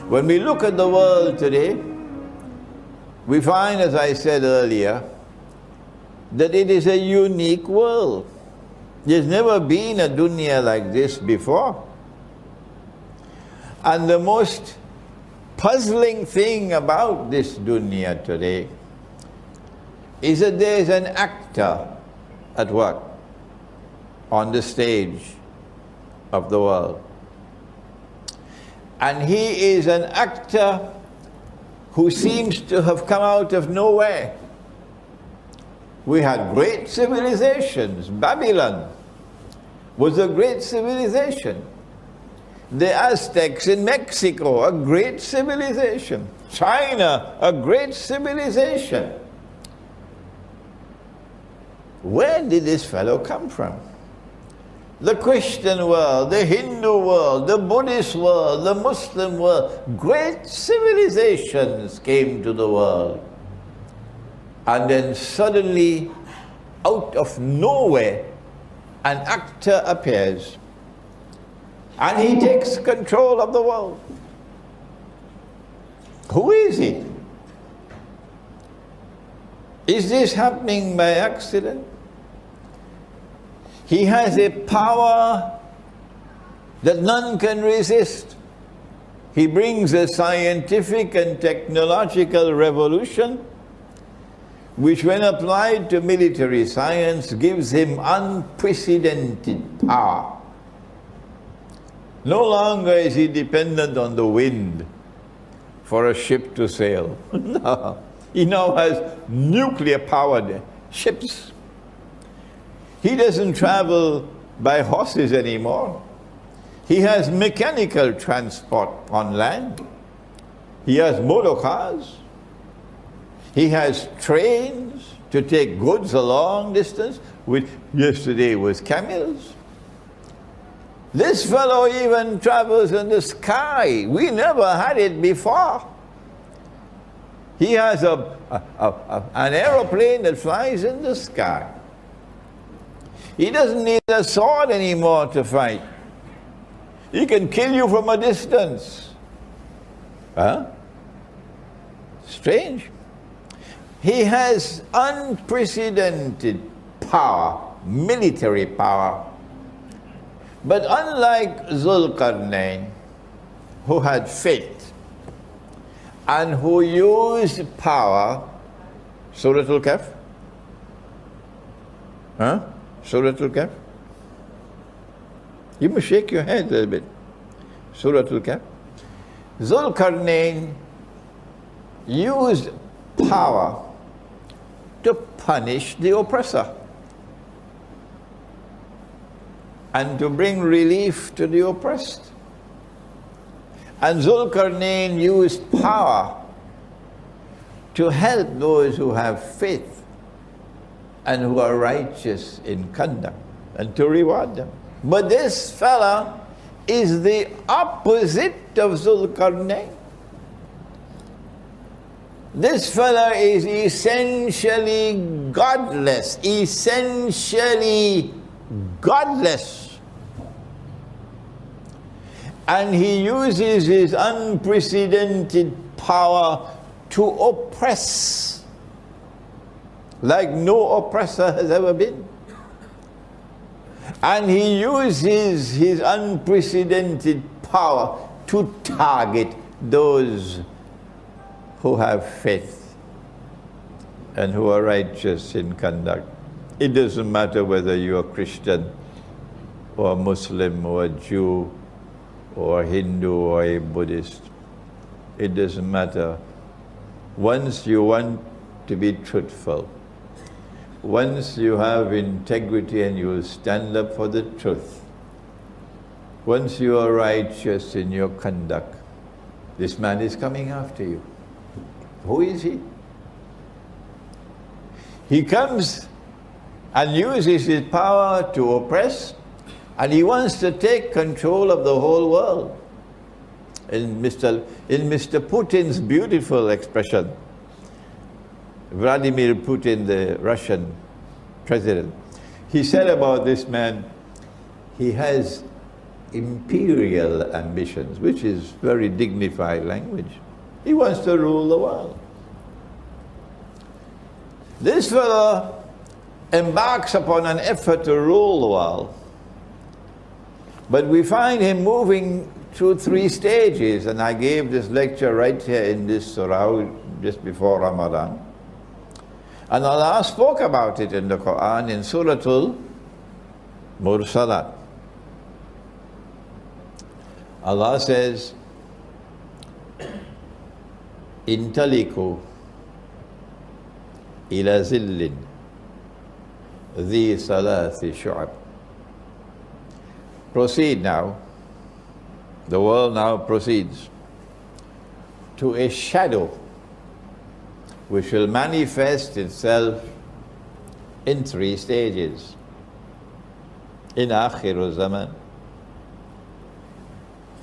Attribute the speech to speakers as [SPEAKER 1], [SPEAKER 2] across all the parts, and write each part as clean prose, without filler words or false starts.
[SPEAKER 1] When we look at the world today, we find, as I said earlier, that it is a unique world. There's never been a dunya like this before. And the most puzzling thing about this dunya today is that there is an actor at work on the stage of the world. And he is an actor who seems to have come out of nowhere. We had great civilizations. Babylon was a great civilization. The Aztecs in Mexico, a great civilization. China, a great civilization. Where did this fellow come from? The Christian world, the Hindu world, the Buddhist world, the Muslim world, great civilizations came to the world. And then suddenly, out of nowhere, an actor appears. And he takes control of the world. Who is he? Is this happening by accident? He has a power that none can resist. He brings a scientific and technological revolution which, when applied to military science, gives him unprecedented power. No longer is he dependent on the wind for a ship to sail. No. He now has nuclear-powered ships. He doesn't travel by horses anymore. He has mechanical transport on land. He has motor cars. He has trains to take goods a long distance, which yesterday was camels. This fellow even travels in the sky. We never had it before. He has an aeroplane that flies in the sky. He doesn't need a sword anymore to fight. He can kill you from a distance. Huh? Strange. He has unprecedented power, military power. But unlike Zulkarnain, who had faith and who used power, Surah Al-Kahf? Huh? Surah Al-Kahf? You must shake your head a little bit. Surah Al-Kahf. Zulkarnain used power to punish the oppressor and to bring relief to the oppressed. And Zulkarnain used power to help those who have faith and who are righteous in conduct, and to reward them. But this fella is the opposite of Zulkarnain. This fella is essentially godless, essentially godless. And he uses his unprecedented power to oppress like no oppressor has ever been. And he uses his unprecedented power to target those who have faith and who are righteous in conduct. It doesn't matter whether you're a Christian or a Muslim or a Jew or a Hindu or a Buddhist. It doesn't matter. Once you want to be truthful, once you have integrity and you will stand up for the truth, once you are righteous in your conduct, this man is coming after you. Who is he? He comes and uses his power to oppress, and he wants to take control of the whole world. In Mr. Putin's beautiful expression, Vladimir Putin, the Russian president, he said about this man, he has imperial ambitions, which is very dignified language. He wants to rule the world. This fellow embarks upon an effort to rule the world, but we find him moving through 3 stages, and I gave this lecture right here in this surah just before Ramadan. And Allah spoke about it in the Quran in Suratul Mursalat. Allah says, Intaliku ila zillin dhi salathi shu'ab. Proceed now. The world now proceeds to a shadow which will manifest itself in 3 stages. In Akhiru Zaman.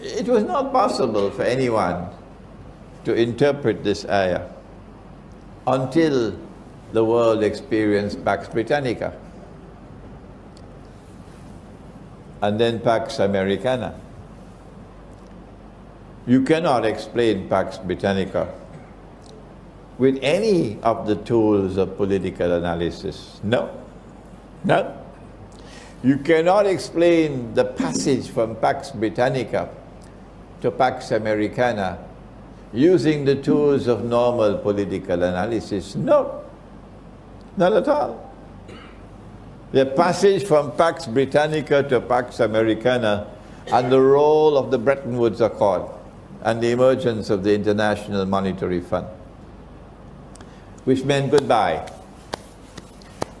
[SPEAKER 1] It was not possible for anyone to interpret this ayah until the world experienced Pax Britannica and then Pax Americana. You cannot explain Pax Britannica with any of the tools of political analysis. No. No. You cannot explain the passage from Pax Britannica to Pax Americana using the tools of normal political analysis. No. Not at all. The passage from Pax Britannica to Pax Americana and the role of the Bretton Woods Accord and the emergence of the International Monetary Fund, which meant goodbye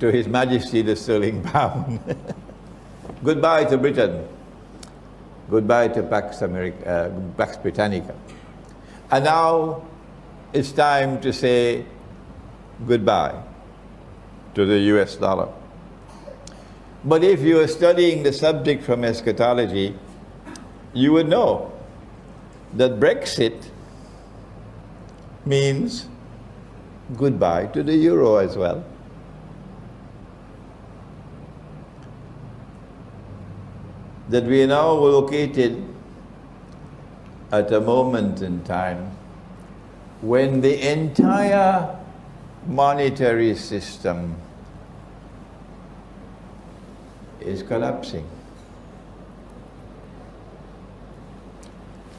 [SPEAKER 1] to His Majesty the Sterling Pound. Goodbye to Britain. Goodbye to Pax Britannica. And now it's time to say goodbye to the US dollar. But if you are studying the subject from eschatology, you would know that Brexit means goodbye to the euro as well. That we are now located at a moment in time when the entire monetary system is collapsing.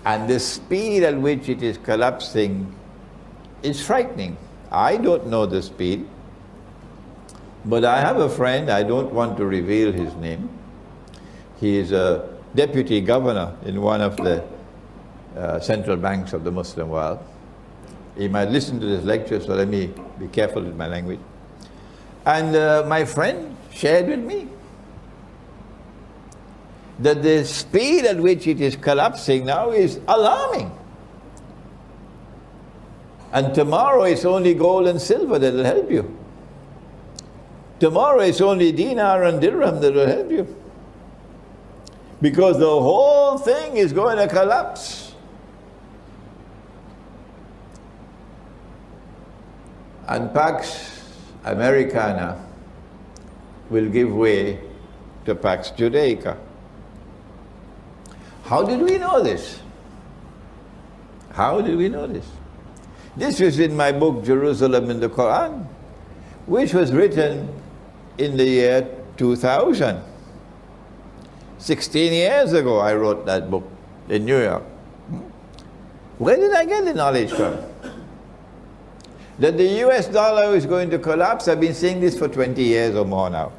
[SPEAKER 1] And the speed at which it is collapsing is frightening. I don't know the speed, but I have a friend, I don't want to reveal his name. He is a deputy governor in one of the central banks of the Muslim world. He might listen to this lecture, so let me be careful with my language. And my friend shared with me that the speed at which it is collapsing now is alarming. And tomorrow it's only gold and silver that will help you. Tomorrow it's only dinar and dirham that will help you. Because the whole thing is going to collapse. And Pax Americana will give way to Pax Judaica. How did we know this? How did we know this? This was in my book, Jerusalem in the Quran, which was written in the year 2000. 16 years ago I wrote that book in New York. Where did I get the knowledge from? That the US dollar is going to collapse, I've been saying this for 20 years or more now.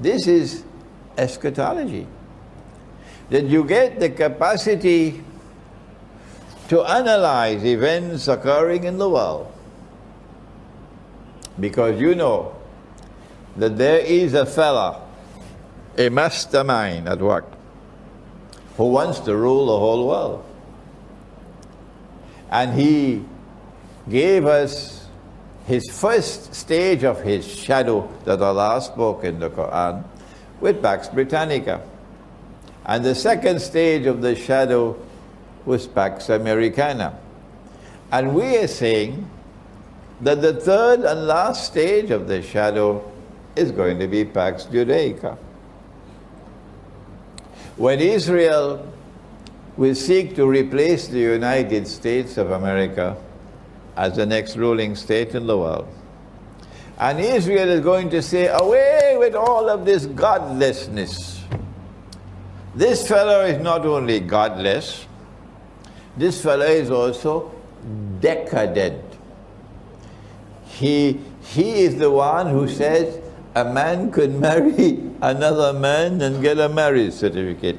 [SPEAKER 1] This is eschatology. That you get the capacity to analyze events occurring in the world. Because you know that there is a fella, a mastermind at work, who wants to rule the whole world. And he gave us his first stage of his shadow that Allah spoke in the Quran with Pax Britannica. And the second stage of the shadow was Pax Americana. And we are saying that the third and last stage of the shadow is going to be Pax Judaica. When Israel will seek to replace the United States of America as the next ruling state in the world, and Israel is going to say, away with all of this godlessness. This fellow is not only godless, this fellow is also decadent. He is the one who says a man could marry another man and get a marriage certificate.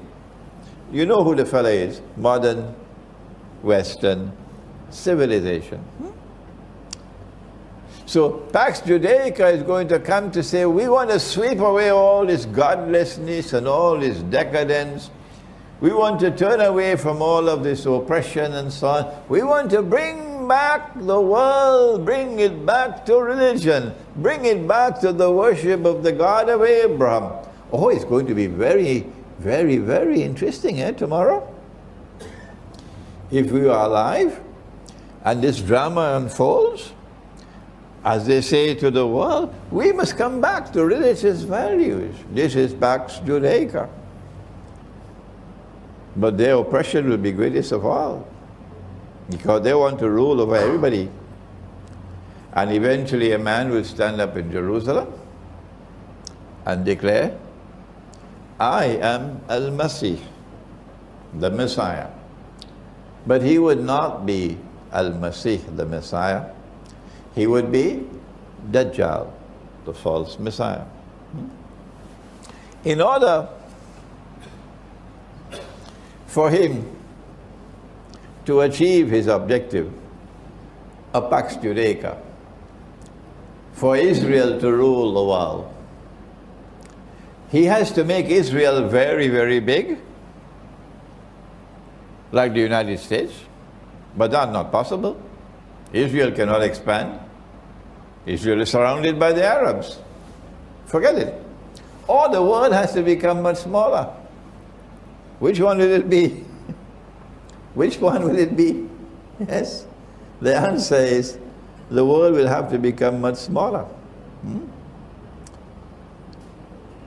[SPEAKER 1] You know who the fellow is? Modern Western civilization. So Pax Judaica is going to come to say, we want to sweep away all this godlessness and all this decadence. We want to turn away from all of this oppression and so on. We want to bring back the world, bring it back to religion, bring it back to the worship of the God of Abraham. Oh, it's going to be very, very, very interesting, tomorrow. If we are alive and this drama unfolds, as they say to the world, we must come back to religious values. This is Pax Judaica. But their oppression will be greatest of all, because they want to rule over everybody. And eventually a man will stand up in Jerusalem and declare, I am Al-Masih, the Messiah. But he would not be Al-Masih, the Messiah. He would be Dajjal, the false Messiah. In order for him to achieve his objective, a Pax Judaica, for Israel to rule the world, he has to make Israel very, very big, like the United States, but that's not possible. Israel cannot expand. Israel is surrounded by the Arabs. Forget it. Or the world has to become much smaller. Which one will it be? Which one will it be? Yes. The answer is the world will have to become much smaller.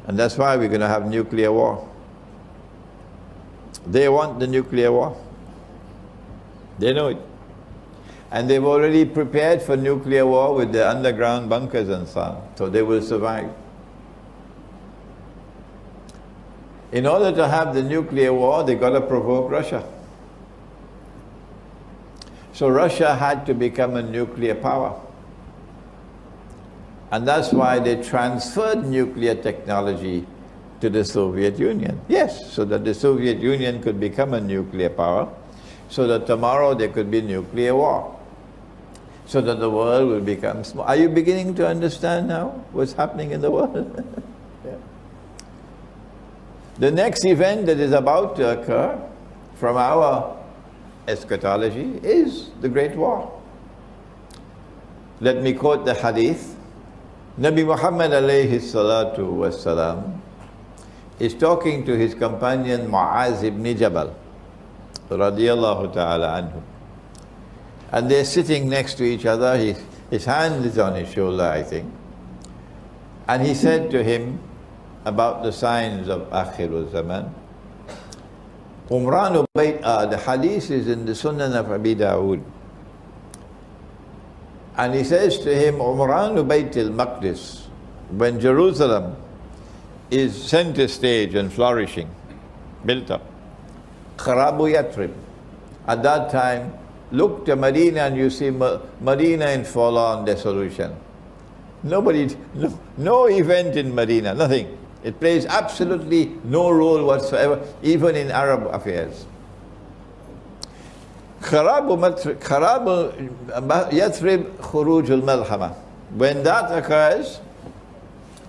[SPEAKER 1] And that's why we're going to have nuclear war. They want the nuclear war. They know it. And they've already prepared for nuclear war with the underground bunkers and so on. So they will survive. In order to have the nuclear war, they got to provoke Russia. So Russia had to become a nuclear power. And that's why they transferred nuclear technology to the Soviet Union. Yes, so that the Soviet Union could become a nuclear power, so that tomorrow there could be nuclear war, so that the world will become small. Are you beginning to understand now what's happening in the world? Yeah. The next event that is about to occur from our eschatology is the Great War. Let me quote the hadith. Nabi Muhammad alayhi salatu wasalam is talking to his companion Mu'az ibn Jabal radiyallahu ta'ala anhu. And they're sitting next to each other. His hand is on his shoulder, I think. And he said to him about the signs of Akhirul Zaman. The hadith is in the Sunan of Abi Dawood. And he says to him, Umranu Bayt al-Maqdis, when Jerusalem is center stage and flourishing, built up. Kharabu Yathrib. At that time, look to Medina and you see Medina in full-on dissolution. No event in Medina, nothing. It plays absolutely no role whatsoever, even in Arab affairs. Kharabu Yathrib Khuruj al-Malhama. When that occurs,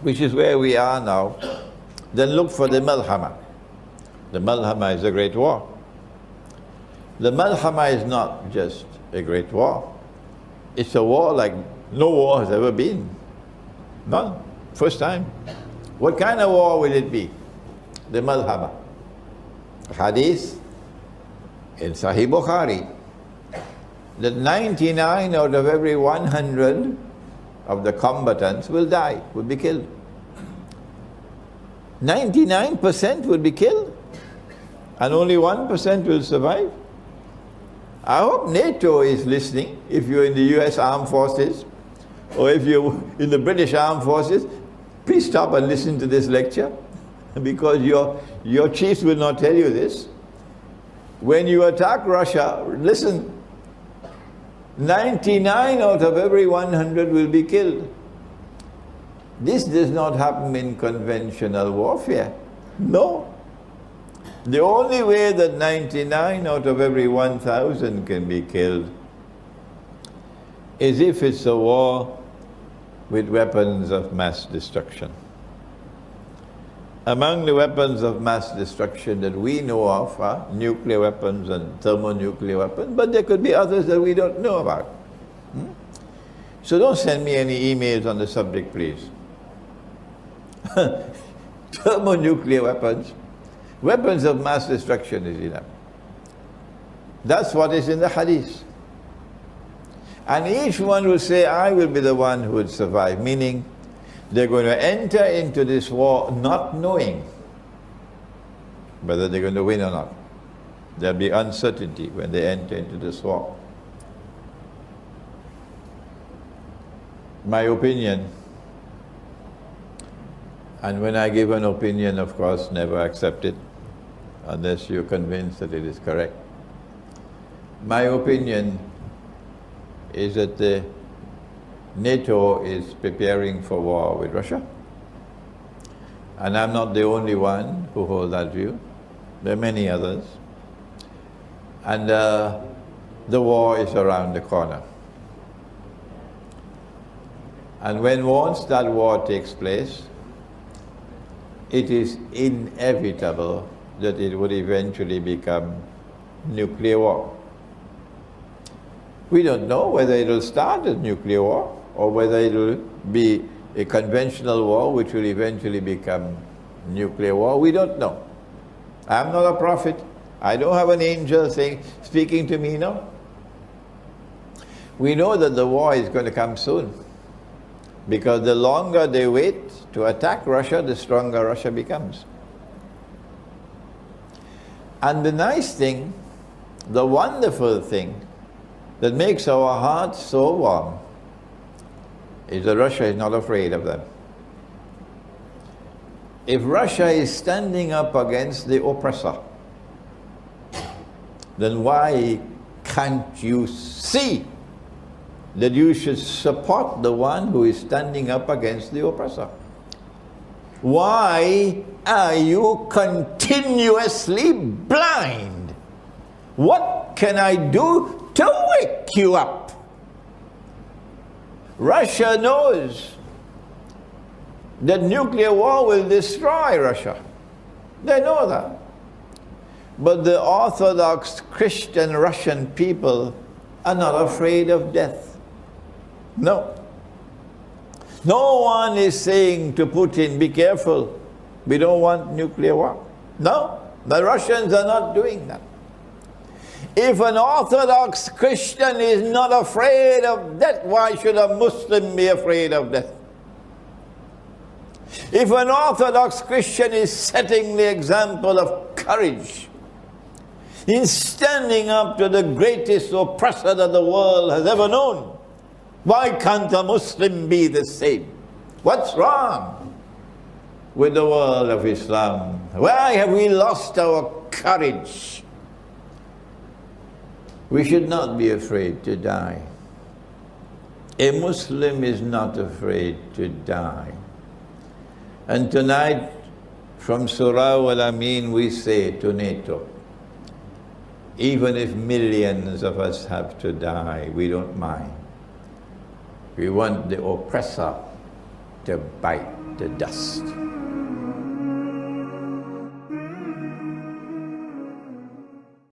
[SPEAKER 1] which is where we are now, then look for the Malhama. The Malhama is a great war. The Malhama is not just a great war. It's a war like no war has ever been. None. First time. What kind of war will it be? The Malhama. Hadith in Sahih Bukhari that 99 out of every 100 of the combatants will die, will be killed. 99% will be killed. and only 1% will survive. I hope NATO is listening. If you're in the US Armed Forces, or if you're in the British Armed Forces, please stop and listen to this lecture, because your chiefs will not tell you this. When you attack Russia, listen, 99 out of every 100 will be killed. This does not happen in conventional warfare. No. The only way that 99 out of every 1,000 can be killed is if it's a war with weapons of mass destruction. Among the weapons of mass destruction that we know of are nuclear weapons and thermonuclear weapons, but there could be others that we don't know about. So don't send me any emails on the subject, please. Thermonuclear weapons, weapons of mass destruction is enough. That's what is in the hadith. And each one will say, I will be the one who would survive, meaning they're going to enter into this war not knowing whether they're going to win or not. There'll be uncertainty when they enter into this war. My opinion, and when I give an opinion, of course, never accept it unless you're convinced that it is correct. My opinion is that the NATO is preparing for war with Russia. And I'm not the only one who holds that view. There are many others. And the war is around the corner. And once that war takes place, it is inevitable that it would eventually become nuclear war. We don't know whether it will start as nuclear war or whether it will be a conventional war which will eventually become nuclear war. We don't know. I'm not a prophet. I don't have an angel speaking to me, no. We know that the war is going to come soon, because the longer they wait to attack Russia, the stronger Russia becomes. And the nice thing, the wonderful thing, that makes our hearts so warm is that Russia is not afraid of them. If Russia is standing up against the oppressor, then why can't you see that you should support the one who is standing up against the oppressor? Why are you continuously blind? What can I do to wake you up? Russia knows that nuclear war will destroy Russia. They know that. But the Orthodox Christian Russian people are not afraid of death. No. No one is saying to Putin, be careful, we don't want nuclear war. No, the Russians are not doing that. If an Orthodox Christian is not afraid of death, why should a Muslim be afraid of death? If an Orthodox Christian is setting the example of courage in standing up to the greatest oppressor that the world has ever known, why can't a Muslim be the same? What's wrong with the world of Islam? Why have we lost our courage? We should not be afraid to die. A Muslim is not afraid to die. And tonight, from Surah Al-Amin, we say to NATO, even if millions of us have to die, we don't mind. We want the oppressor to bite the dust.